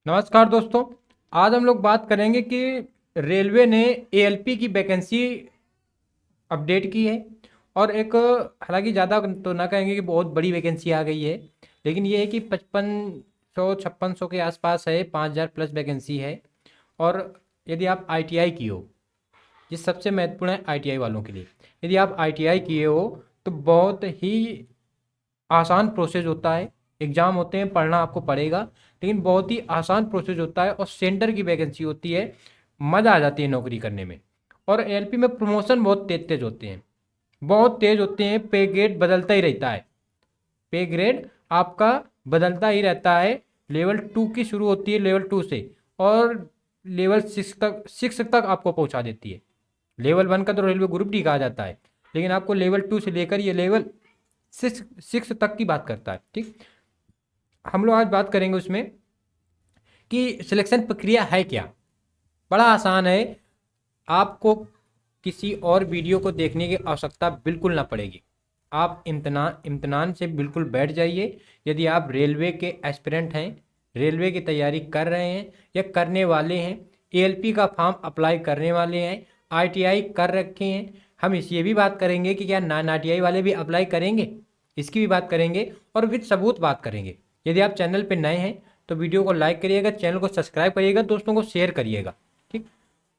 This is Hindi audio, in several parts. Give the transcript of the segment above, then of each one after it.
नमस्कार दोस्तों। आज हम लोग बात करेंगे कि रेलवे ने एएलपी की वैकेंसी अपडेट की है। और एक, हालांकि ज़्यादा तो ना कहेंगे कि बहुत बड़ी वैकेंसी आ गई है, लेकिन ये है कि 5500 के आसपास है, 5000 प्लस वैकेंसी है। और यदि आप आईटीआई की हो, ये सबसे महत्वपूर्ण है आईटीआई वालों के लिए। यदि आप आईटीआई किए हो तो बहुत ही आसान प्रोसेस होता है। एग्ज़ाम होते हैं, पढ़ना आपको पड़ेगा, लेकिन बहुत ही आसान प्रोसेस होता है और सेंटर की वैकेंसी होती है। मज़ा आ जाती है नौकरी करने में। और एलपी में प्रमोशन बहुत तेज तेज होते हैं, बहुत तेज होते हैं। पे ग्रेड बदलता ही रहता है, पे ग्रेड आपका बदलता ही रहता है। लेवल 2 की शुरू होती है, लेवल 2 से, और लेवल 6 तक आपको पहुंचा देती है। लेवल 1 का तो रेलवे ग्रुप डी कहा जाता है, लेकिन आपको लेवल 2 से लेकर ये लेवल 6 तक की बात करता है। ठीक, हम लोग आज बात करेंगे उसमें कि सिलेक्शन प्रक्रिया है क्या। बड़ा आसान है, आपको किसी और वीडियो को देखने की आवश्यकता बिल्कुल ना पड़ेगी। आप इम्तनान से बिल्कुल बैठ जाइए। यदि आप रेलवे के एस्पिरेंट हैं, रेलवे की तैयारी कर रहे हैं या करने वाले हैं, एएलपी का फॉर्म अप्लाई करने वाले हैं, आईटीआई कर रखे हैं, हम इस ये भी बात करेंगे कि क्या नॉन आईटीआई वाले भी अप्लाई करेंगे, इसकी भी बात करेंगे और विद सबूत बात करेंगे। यदि आप चैनल पर नए हैं तो वीडियो को लाइक करिएगा, चैनल को सब्सक्राइब करिएगा, दोस्तों को शेयर करिएगा। ठीक,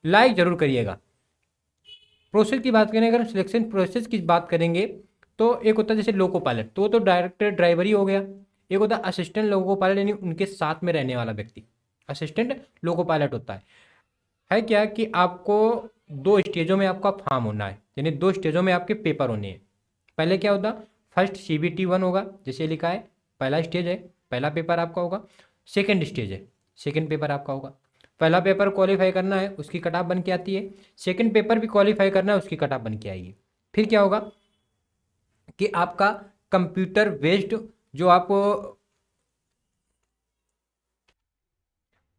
लाइक ज़रूर करिएगा। प्रोसेस की बात करें, अगर हम सिलेक्शन प्रोसेस की बात करेंगे तो एक होता है जैसे लोको पायलट, तो वो तो डायरेक्ट ड्राइवर ही हो गया। एक होता है असिस्टेंट लोको पायलट, यानी उनके साथ में रहने वाला व्यक्ति असिस्टेंट लोको पायलट होता है क्या कि आपको दो स्टेजों में आपका फॉर्म होना है, यानी दो स्टेजों में आपके पेपर होने हैं। पहले क्या होता, फर्स्ट CBT 1 होगा, जैसे लिखा है, पहला स्टेज है, पहला पेपर आपका होगा। सेकेंड स्टेज है, सेकेंड पेपर आपका होगा। पहला पेपर क्वालिफाई करना है, उसकी कट ऑफ बन के आती है। सेकेंड पेपर भी क्वालिफाई करना है, उसकी कट ऑफ बन के आएगी। फिर क्या होगा कि आपका कंप्यूटर बेस्ड, जो आप,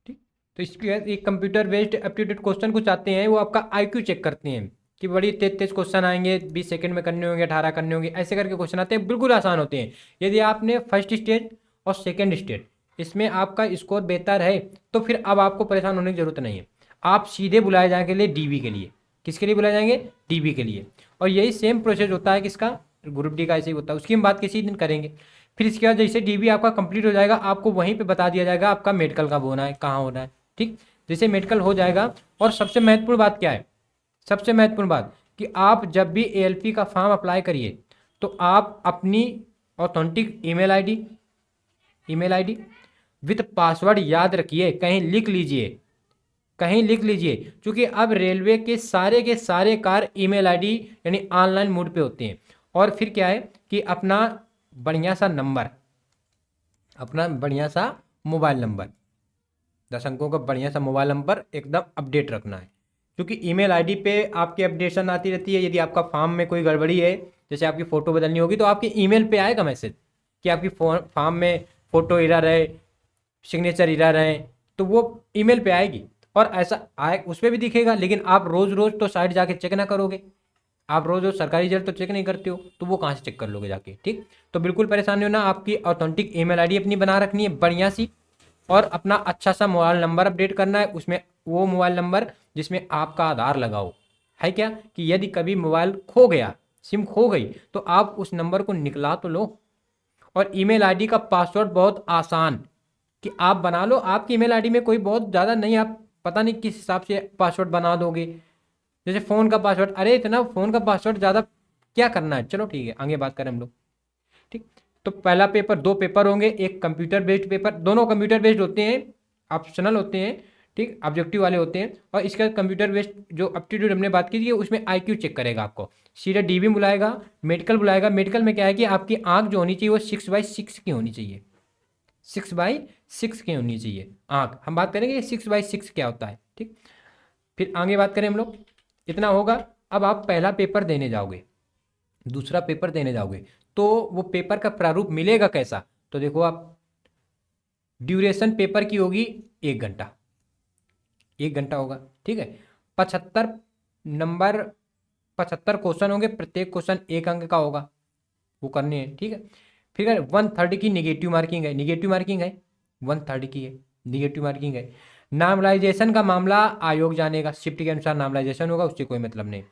ठीक, तो इसके बाद एक कंप्यूटर बेस्ड एप्टीट्यूड क्वेश्चन कुछ आते हैं, वो आपका आईक्यू चेक करते हैं कि बड़ी तेज तेज क्वेश्चन आएंगे, 20 सेकंड में करने होंगे, 18 करने होंगे, ऐसे करके क्वेश्चन आते हैं, बिल्कुल आसान होते हैं। यदि आपने फर्स्ट स्टेज और सेकेंड स्टेज इसमें आपका स्कोर बेहतर है तो फिर अब आपको परेशान होने की जरूरत नहीं है। आप सीधे बुलाए जाने के लिए डीबी के लिए, किसके लिए बुलाए जाएंगे, डीबी के लिए। और यही सेम प्रोसेस होता है किसका, ग्रुप डी का ऐसे ही होता है, उसकी हम बात किसी दिन करेंगे। फिर इसके बाद जैसे डीबी आपका कंप्लीट हो जाएगा, आपको वहीं पे बता दिया जाएगा आपका मेडिकल कब होना है, कहाँ होना है। ठीक, जैसे मेडिकल हो जाएगा। और सबसे महत्वपूर्ण बात क्या है, सबसे महत्वपूर्ण बात कि आप जब भी एएलपी का फॉर्म अप्लाई करिए तो आप अपनी authentic email ID with password याद रखिए, कहीं लिख लीजिए, कहीं लिख लीजिए, क्योंकि अब रेलवे के सारे कार्य ईमेल आईडी यानी ऑनलाइन मोड पे होते हैं। और फिर क्या है कि बढ़िया सा नंबर अपना बढ़िया सा मोबाइल नंबर, 10 अंकों का बढ़िया सा मोबाइल नंबर एकदम अपडेट रखना है, क्योंकि ईमेल आईडी पे आपकी अपडेशन आती रहती है। यदि आपका फॉर्म में कोई गड़बड़ी है, जैसे आपकी फ़ोटो बदलनी होगी, तो आपके ईमेल पे आएगा मैसेज कि आपकी फॉर्म में फ़ोटो इरर है, सिग्नेचर इरर है, तो वो ईमेल पे आएगी। और ऐसा आए उस पर भी दिखेगा, लेकिन आप रोज़ रोज़ तो साइट जाके चेक ना करोगे, आप रोज़ रोज़ सरकारी रिजल्ट तो चेक नहीं करते हो, तो वो कहाँ से चेक कर लोगे जाके। ठीक, तो बिल्कुल परेशानी होना, आपकी ऑथेंटिक ईमेल आईडी अपनी बना रखनी है बढ़िया सी, और अपना अच्छा सा मोबाइल नंबर अपडेट करना है उसमें, वो मोबाइल नंबर जिसमें आपका आधार लगा हो। है क्या कि यदि कभी मोबाइल खो गया, सिम खो गई, तो आप उस नंबर को निकला तो लो। और ईमेल आईडी का पासवर्ड बहुत आसान कि आप बना लो, आपकी ईमेल आईडी में कोई बहुत ज़्यादा नहीं, आप पता नहीं किस हिसाब से पासवर्ड बना दोगे। जैसे फ़ोन का पासवर्ड, अरे इतना फ़ोन का पासवर्ड ज़्यादा क्या करना है, चलो ठीक है आगे बात करें हम लोग। ठीक, तो पहला पेपर, दो पेपर होंगे, एक कंप्यूटर बेस्ड पेपर, दोनों कंप्यूटर बेस्ड होते हैं, ऑप्शनल होते हैं। ठीक, ऑब्जेक्टिव वाले होते हैं। और इसका कंप्यूटर बेस्ड जो एप्टीट्यूड हमने बात की थी, उसमें आईक्यू चेक करेगा आपको, सीधा डीबी बुलाएगा, मेडिकल बुलाएगा। मेडिकल में क्या है कि आपकी आंख जो होनी चाहिए वो 6/6 की होनी चाहिए, 6/6 की होनी चाहिए आंख। हम बात करेंगे 6/6 क्या होता है। ठीक, फिर आगे बात करें हम लोग, इतना होगा। अब आप पहला पेपर देने जाओगे, दूसरा पेपर देने जाओगे, तो वो पेपर का प्रारूप मिलेगा कैसा, तो देखो आप, ड्यूरेशन पेपर की होगी 1 घंटा, 1 घंटा होगा। ठीक है, 75 नंबर, 75 क्वेश्चन होंगे, प्रत्येक क्वेश्चन 1 अंक का होगा, वो करने हैं। ठीक है, फिर 1/3 की निगेटिव मार्किंग है, निगेटिव मार्किंग है 1/3 की है। निगेटिव मार्किंग है। नॉर्मलाइजेशन का मामला आयोग जानेगा, शिफ्ट के अनुसार नॉर्मलाइजेशन होगा, उससे कोई मतलब नहीं।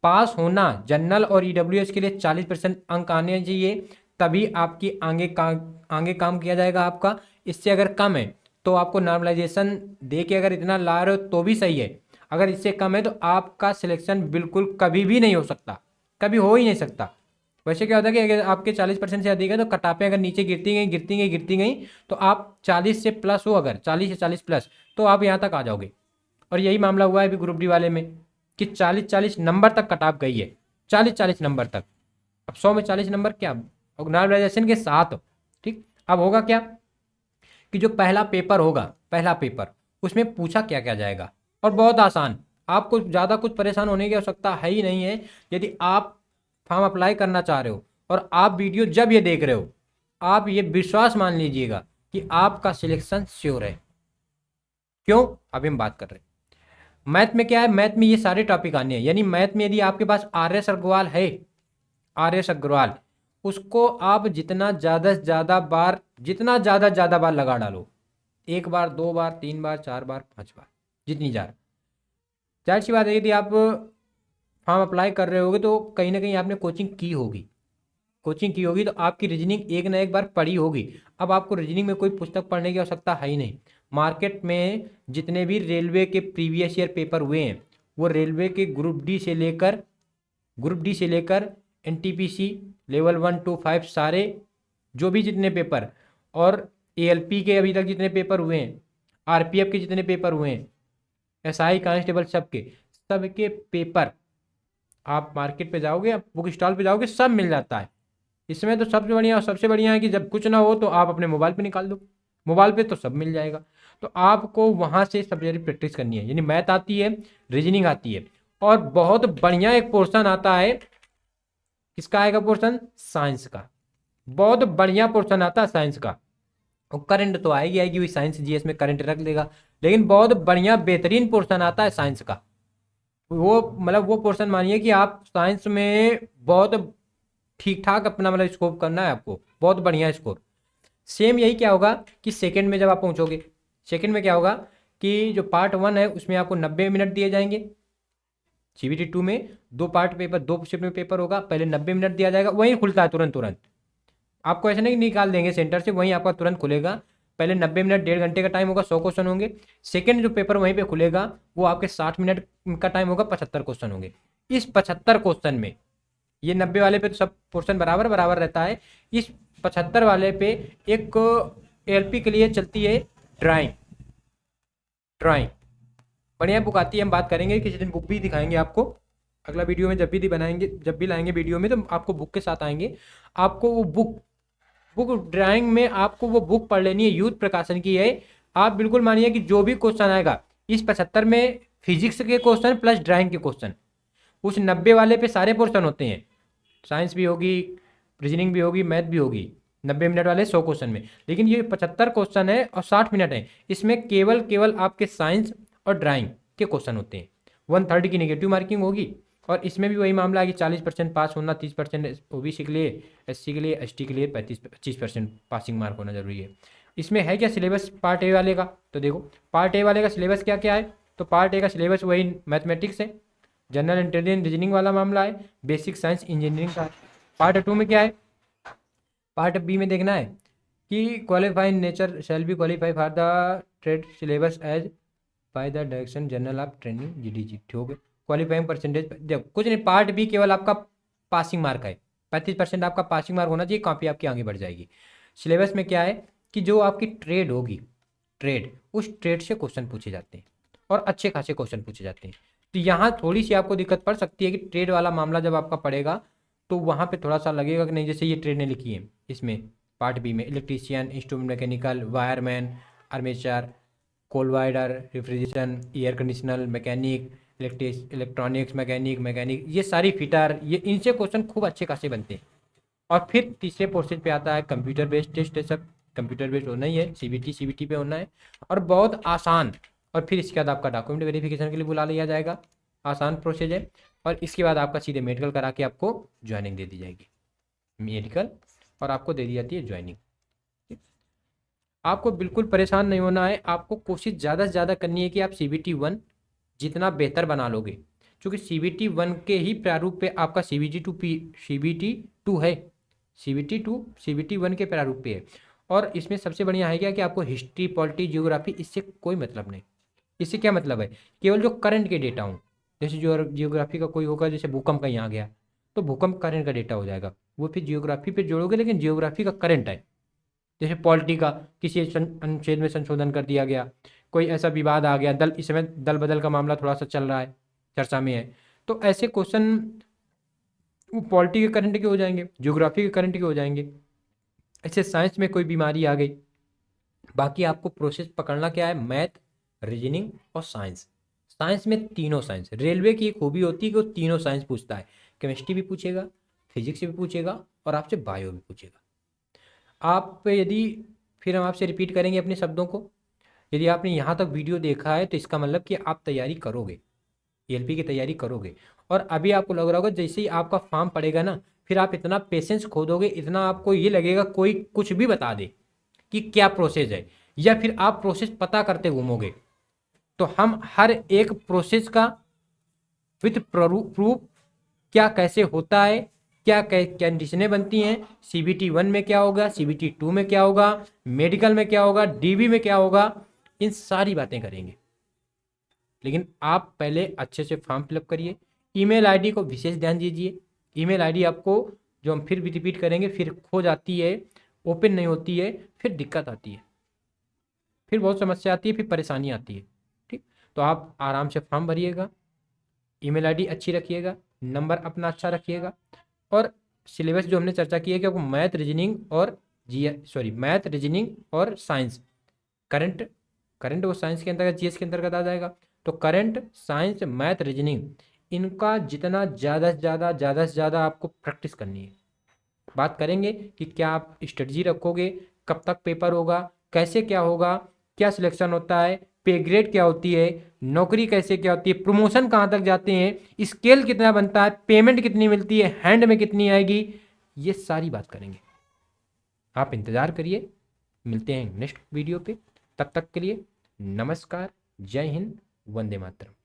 पास होना जनरल और ईडब्ल्यूएस के लिए 40% अंक आने चाहिए, तभी आपकी आगे काम किया जाएगा आपका। इससे अगर कम है तो आपको नॉर्मलाइजेशन दे के अगर इतना ला रहे हो तो भी सही है, अगर इससे कम है तो आपका सिलेक्शन बिल्कुल कभी भी नहीं हो सकता, कभी हो ही नहीं सकता। वैसे क्या होता है कि अगर आपके 40% से अधिक है तो कटापें अगर नीचे गिरती गई तो आप 40 से प्लस हो, अगर 40 से 40 प्लस तो आप यहाँ तक आ जाओगे। और यही मामला हुआ है अभी ग्रुप डी वाले में कि 40-40 नंबर तक कटाप गई है, 40-40 नंबर तक। अब 100 में 40 नंबर क्या ऑर्गेनाइजेशन के साथ। ठीक, अब होगा क्या कि जो पहला पेपर होगा, पहला पेपर उसमें पूछा क्या क्या जाएगा, और बहुत आसान, आपको ज़्यादा कुछ परेशान होने की आवश्यकता है ही नहीं है। यदि आप फॉर्म अप्लाई करना चाह रहे हो और आप वीडियो जब ये देख रहे हो, आप ये विश्वास मान लीजिएगा कि आपका सिलेक्शन श्योर है। क्यों, अभी हम बात कर रहे हैं। मैथ में क्या है, मैथ में ये सारे टॉपिक आने हैं, यानी मैथ में यदि आपके पास आर एस अग्रवाल है, आर एस अग्रवाल, उसको आप जितना ज़्यादा से ज़्यादा बार, जितना ज़्यादा बार लगा डालो, 1 बार 2 बार 3 बार 4 बार 5 बार, जितनी जार, जाहिर सी बात है यदि आप फॉर्म अप्लाई कर रहे होगे तो कहीं ना कहीं आपने कोचिंग की होगी, कोचिंग की होगी तो आपकी रीजनिंग एक ना एक बार पढ़ी होगी। अब आपको रीजनिंग में कोई पुस्तक पढ़ने की आवश्यकता है ही नहीं। मार्केट में जितने भी रेलवे के प्रीवियस ईयर पेपर हुए हैं, वो रेलवे के ग्रुप डी से लेकर एनटीपीसी लेवल 1 to 5 सारे, जो भी जितने पेपर, और एएलपी के अभी तक जितने पेपर हुए हैं, आरपीएफ के जितने पेपर हुए हैं, एसआई कांस्टेबल सबके पेपर आप मार्केट पे जाओगे, आप बुक स्टॉल पे जाओगे, सब मिल जाता है। इसमें तो सबसे बढ़िया है कि जब कुछ ना हो तो आप अपने मोबाइल पे निकाल दो, मोबाइल पे तो सब मिल जाएगा। तो आपको वहाँ से सब जगह प्रैक्टिस करनी है, यानी मैथ आती है, रीजनिंग आती है, और बहुत बढ़िया एक पोर्शन आता है। किसका आएगा पोर्शन, साइंस का, बहुत बढ़िया पोर्शन आता है साइंस का। और करंट तो आएगी वही, साइंस जीएस में करंट रख देगा, लेकिन बहुत बढ़िया बेहतरीन पोर्शन आता है साइंस का। वो मतलब वो पोर्शन मानिए कि आप साइंस में बहुत ठीक ठाक अपना मतलब स्कोर करना है आपको, बहुत बढ़िया स्कोर। सेम यही क्या होगा कि सेकंड में जब आप पहुंचोगे, सेकंड में क्या होगा कि जो पार्ट 1 है उसमें आपको 90 मिनट दिए जाएंगे। सीबीटी 2 में 2 पार्ट पेपर, 2 शिफ्ट में पेपर होगा, पहले 90 मिनट दिया जाएगा, वहीं खुलता है तुरंत तुरंत, आपको ऐसे नहीं निकाल देंगे सेंटर से, वहीं आपका तुरंत खुलेगा। पहले 90 मिनट, 1.5 घंटे का टाइम होगा, 100 क्वेश्चन होंगे। सेकंड जो पेपर वहीं पे खुलेगा वो आपके 60 मिनट का टाइम होगा, 75 क्वेश्चन होंगे। इस 75 क्वेश्चन में, ये 90 वाले पे तो सब पोर्शन बराबर बराबर रहता है, इस 75 वाले पे एक एलपी के लिए चलती है ड्राइंग। ड्राइंग बढ़िया बुक आती है, हम बात करेंगे किसी दिन, बुक भी दिखाएंगे आपको अगला वीडियो में, जब भी लाएंगे वीडियो में तो आपको बुक के साथ आएंगे। आपको वो बुक ड्राइंग में आपको वो बुक पढ़ लेनी है, यूथ प्रकाशन की है। आप बिल्कुल मानिए कि जो भी क्वेश्चन आएगा इस 75 में, फिजिक्स के क्वेश्चन प्लस ड्राइंग के क्वेश्चन, उस 90 वाले पे सारे पोर्शन होते हैं, साइंस भी होगी, रीजनिंग भी होगी, मैथ भी होगी, 90 मिनट वाले 100 क्वेश्चन में। लेकिन ये 75 क्वेश्चन है और 60 मिनट है, इसमें केवल आपके साइंस और ड्राइंग के क्वेश्चन होते हैं। 1/3 की नेगेटिव मार्किंग होगी, और इसमें भी वही मामला है कि 40% पास होना, 30% ओबीसी के लिए, एससी के लिए, एसटी के लिए 25% पासिंग मार्क होना जरूरी है। इसमें है क्या सिलेबस पार्ट ए वाले का, तो देखो पार्ट ए वाले का सिलेबस क्या क्या है। तो पार्ट ए का सिलेबस वही मैथमेटिक्स है, जनरल इंटेलिजेंस रीजनिंग वाला मामला है, बेसिक साइंस इंजीनियरिंग का है। पार्ट 2 में क्या है, पार्ट बी में देखना है कि qualifying nature shall be qualify for the trade syllabus as by the direction general of training GDG. ठीक है, क्वालिफाइंग परसेंटेज देखो कुछ नहीं, पार्ट बी केवल आपका पासिंग मार्क है, 35% आपका पासिंग मार्क होना चाहिए, कॉपी आपकी आगे बढ़ जाएगी। सिलेबस में क्या है कि जो आपकी ट्रेड होगी, ट्रेड, उस ट्रेड से क्वेश्चन पूछे जाते हैं, और अच्छे खासे क्वेश्चन पूछे जाते हैं। तो यहाँ थोड़ी सी आपको दिक्कत पड़ सकती है कि ट्रेड वाला मामला जब आपका पड़ेगा तो वहाँ पे थोड़ा सा लगेगा कि नहीं, जैसे ये ट्रेड ने लिखी है इसमें पार्ट बी में, electrician, instrument mechanical, wireman, armature, coil winder, refrigeration, air conditioner mechanic, electronics mechanic, ये सारी फिटर, ये इनसे क्वेश्चन खूब अच्छे खासे बनते हैं। और फिर तीसरे पोर्शन पे आता है कंप्यूटर बेस्ड टेस्ट, है सब कंप्यूटर बेस्ड होना ही है, सीबीटी पे होना है, और बहुत आसान। और फिर इसके बाद आपका डॉक्यूमेंट वेरिफिकेशन के लिए बुला लिया जाएगा, आसान प्रोसेस है। और इसके बाद आपका सीधे मेडिकल करा के आपको ज्वाइनिंग दे दी जाएगी, मेडिकल, और आपको दे दी जाती है ज्वाइनिंग। आपको बिल्कुल परेशान नहीं होना है, आपको कोशिश ज़्यादा से ज़्यादा करनी है कि आप CBT 1 जितना बेहतर बना लोगे, क्योंकि CBT 1 के ही प्रारूप पे आपका CBT 2 है। CBT 2 CBT 1 के प्रारूप पे है। और इसमें सबसे बढ़िया है क्या कि आपको हिस्ट्री, पॉलिटी, जियोग्राफी इससे कोई मतलब नहीं। इससे क्या मतलब है, केवल जो करंट के डेटा हों, जैसे जियोग्राफी का कोई होगा, जैसे भूकंप कहीं आ गया तो भूकंप करंट का डेटा हो जाएगा, वो फिर जियोग्राफी पे जोड़ोगे, लेकिन जियोग्राफी का करंट है। जैसे पॉलिटी का किसी अनुच्छेद में संशोधन कर दिया गया, कोई ऐसा विवाद आ गया, दल इस समय दल बदल का मामला थोड़ा सा चल रहा है, चर्चा में है, तो ऐसे क्वेश्चन वो पॉलिटी के करंट के हो जाएंगे, ज्योग्राफी के करंट के हो जाएंगे। ऐसे साइंस में कोई बीमारी आ गई, बाकी आपको प्रोसेस पकड़ना क्या है, मैथ, रीजनिंग और साइंस। साइंस में तीनों साइंस, रेलवे की एक खूबी होती है कि वो तीनों साइंस पूछता है, केमिस्ट्री भी पूछेगा, फिजिक्स भी पूछेगा और आपसे बायो भी पूछेगा। आप यदि, फिर हम आपसे रिपीट करेंगे अपने शब्दों को, यदि आपने यहाँ तक वीडियो देखा है तो इसका मतलब कि आप तैयारी करोगे, ELP की तैयारी करोगे। और अभी आपको लग रहा होगा जैसे ही आपका फॉर्म पड़ेगा ना, फिर आप इतना पेशेंस खो दोगे, इतना आपको ये लगेगा कोई कुछ भी बता दे कि क्या प्रोसेस है, या फिर आप प्रोसेस पता करते घूमोगे। तो हम हर एक प्रोसेस का विथ प्रूफ, क्या कैसे होता है, क्या कंडीशनें बनती हैं, CBT 1 में क्या होगा, CBT 2 में क्या होगा, मेडिकल में क्या होगा, DB में क्या होगा, इन सारी बातें करेंगे। लेकिन आप पहले अच्छे से फॉर्म फिलअप करिए। ईमेल आईडी को विशेष ध्यान दीजिए। ईमेल आईडी आपको, जो हम फिर भी रिपीट करेंगे, फिर खो जाती है, ओपन नहीं होती है, फिर दिक्कत आती है, फिर बहुत समस्या आती है, फिर परेशानी आती है। ठीक, तो आप आराम से फॉर्म भरिएगा, ईमेल आईडी अच्छी रखिएगा, नंबर अपना अच्छा रखिएगा, और सिलेबस जो हमने चर्चा की है कि आपको मैथ, रीजनिंग और मैथ, रीजनिंग और साइंस, करंट, करंट वो साइंस के अंतर्गत, GS के अंतर्गत आ जाएगा। तो करंट, साइंस, मैथ, रीजनिंग, इनका जितना ज़्यादा से ज़्यादा आपको प्रैक्टिस करनी है। बात करेंगे कि क्या आप स्ट्रेटजी रखोगे, कब तक पेपर होगा, कैसे क्या होगा, क्या सिलेक्शन होता है, पे ग्रेड क्या होती है, नौकरी कैसे क्या होती है, प्रमोशन कहाँ तक जाते हैं, स्केल कितना बनता है, पेमेंट कितनी मिलती है, हैंड में कितनी आएगी, ये सारी बात करेंगे। आप इंतज़ार करिए, मिलते हैं नेक्स्ट वीडियो पे। तब तक के लिए नमस्कार, जय हिंद, वंदे मातरम।